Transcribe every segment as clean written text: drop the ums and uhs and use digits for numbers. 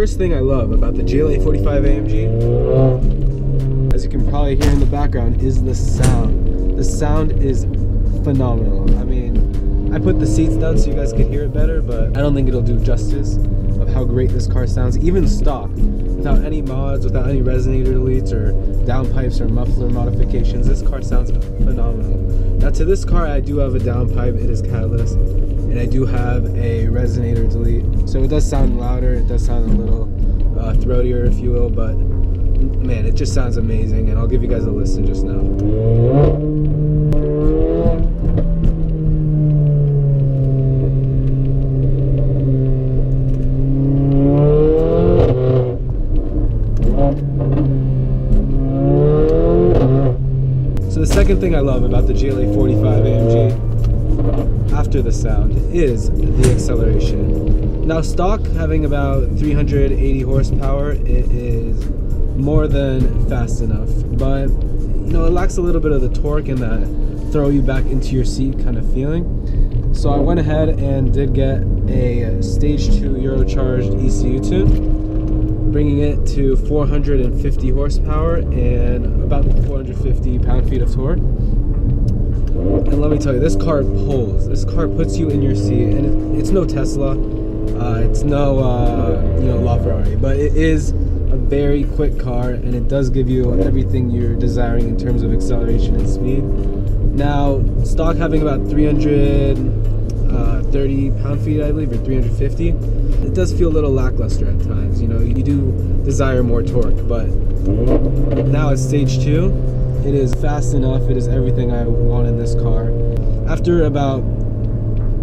first thing I love about the GLA 45 AMG, as you can probably hear in the background, is the sound. The sound is phenomenal. I mean, I put the seats down so you guys could hear it better, but I don't think it'll do justice of how great this car sounds, even stock, without any mods, without any resonator deletes or downpipes or muffler modifications. This car sounds phenomenal. Now to this car, I do have a downpipe, it is catalyst, and I do have a resonator delete, so it does sound louder, it does sound a little throatier, if you will, but man, it just sounds amazing, and I'll give you guys a listen just now. So the second thing I love about the GLA 45 AMG, after the sound, is the acceleration. Now stock, having about 380 horsepower, it is more than fast enough, but you know, it lacks a little bit of the torque and that throw you back into your seat kind of feeling. So I went ahead and did get a stage 2 Eurocharged ECU tune, bringing it to 450 horsepower and about 450 pound-feet of torque. And let me tell you, this car pulls. This car puts you in your seat, and it's no Tesla, it's no you know, LaFerrari, but it is a very quick car, and it does give you everything you're desiring in terms of acceleration and speed. Now, stock having about 330 pound-feet, I believe, or 350, it does feel a little lackluster at times. You know, you do desire more torque, but now at stage 2, it is fast enough. It is everything I want in this car. After about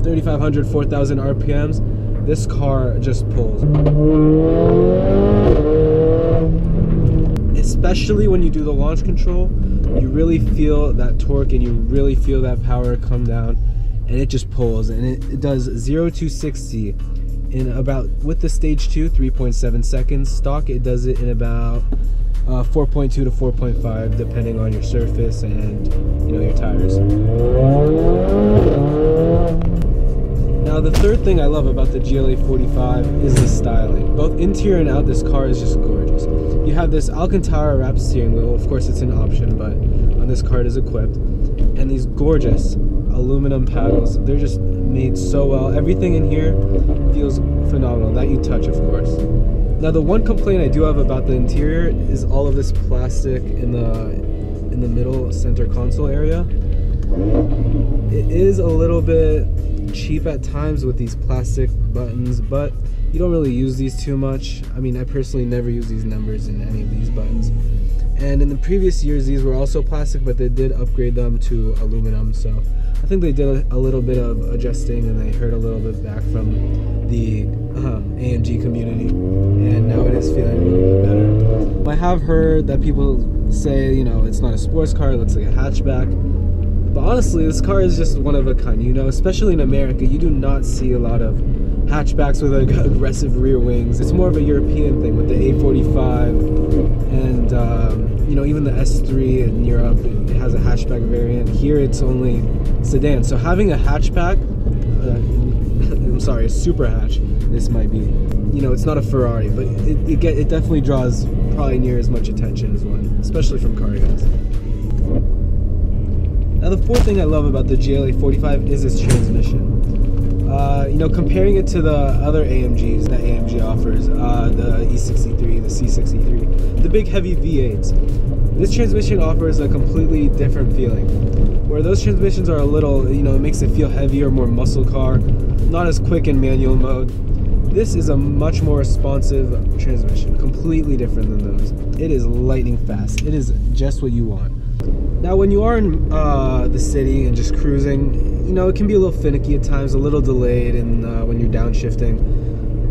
3,500, 4,000 RPMs, this car just pulls. Especially when you do the launch control, you really feel that torque and you really feel that power come down, and it just pulls, and it does 0 to 60 in about, with the stage 2, 3.7 seconds. Stock, it does it in about 4.2 to 4.5, depending on your surface and, you know, your tires. Now the third thing I love about the GLA 45 is the styling. Both interior and out, this car is just gorgeous. You have this Alcantara wrapped steering wheel. Of course it's an option, but on this car it is equipped. And these gorgeous aluminum paddles, they're just made so well. Everything in here feels phenomenal, that you touch, of course. Now the one complaint I do have about the interior is all of this plastic in the middle center console area. It is a little bit cheap at times with these plastic buttons, but you don't really use these too much. I mean, I personally never use these numbers in any of these buttons. And in the previous years, these were also plastic, but they did upgrade them to aluminum. So I think they did a little bit of adjusting, and they heard a little bit back from the AMG community, and now it is feeling a little bit better. I have heard that people say, you know, it's not a sports car, it looks like a hatchback. But honestly, this car is just one of a kind, you know, especially in America. You do not see a lot of hatchbacks with aggressive rear wings. It's more of a European thing with the A45 and, you know, even the S3 in Europe, it has a hatchback variant. Here it's only sedan. So having a hatchback, I'm sorry, a super hatch, this might be, you know, it's not a Ferrari, but it definitely draws probably near as much attention as one, especially from car guys. Now the fourth thing I love about the GLA 45 is its transmission. You know, comparing it to the other AMGs that AMG offers, the E63, the C63, the big heavy V8s, this transmission offers a completely different feeling. Where those transmissions are a little, you know, it makes it feel heavier, more muscle car, not as quick in manual mode. This is a much more responsive transmission, completely different than those. It is lightning fast. It is just what you want. Now when you are in the city and just cruising, you know, it can be a little finicky at times, a little delayed, and when you're downshifting.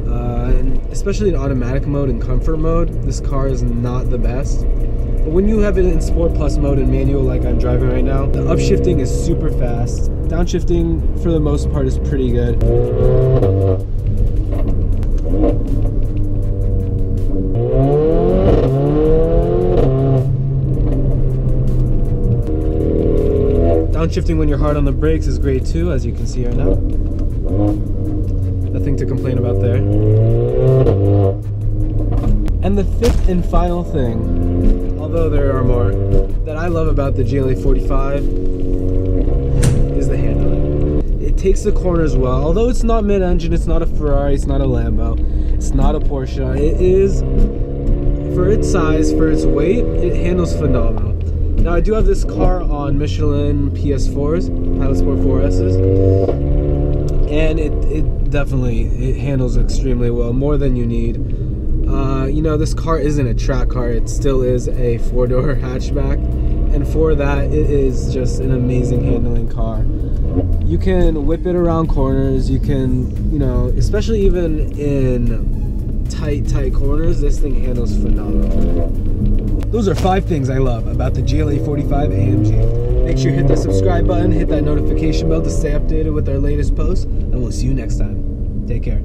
And especially in automatic mode and comfort mode, this car is not the best. But when you have it in Sport Plus mode and manual like I'm driving right now, the upshifting is super fast. Downshifting, for the most part, is pretty good. Downshifting when you're hard on the brakes is great too, as you can see right now. Nothing to complain about there. And the fifth and final thing, although there are more, that I love about the GLA 45 is the handling. It takes the corners well. Although it's not mid-engine, it's not a Ferrari, it's not a Lambo, it's not a Porsche. It is, for its size, for its weight, it handles phenomenal. Now I do have this car on Michelin PS4s, Pilot Sport 4Ss, and it definitely handles extremely well, more than you need. You know, this car isn't a track car, it still is a four-door hatchback, and for that it is just an amazing handling car. You can whip it around corners, you can, you know, especially even in tight corners, this thing handles phenomenal. Those are 5 things I love about the GLA 45 AMG. Make sure you hit that subscribe button, hit that notification bell to stay updated with our latest posts, and we'll see you next time. Take care.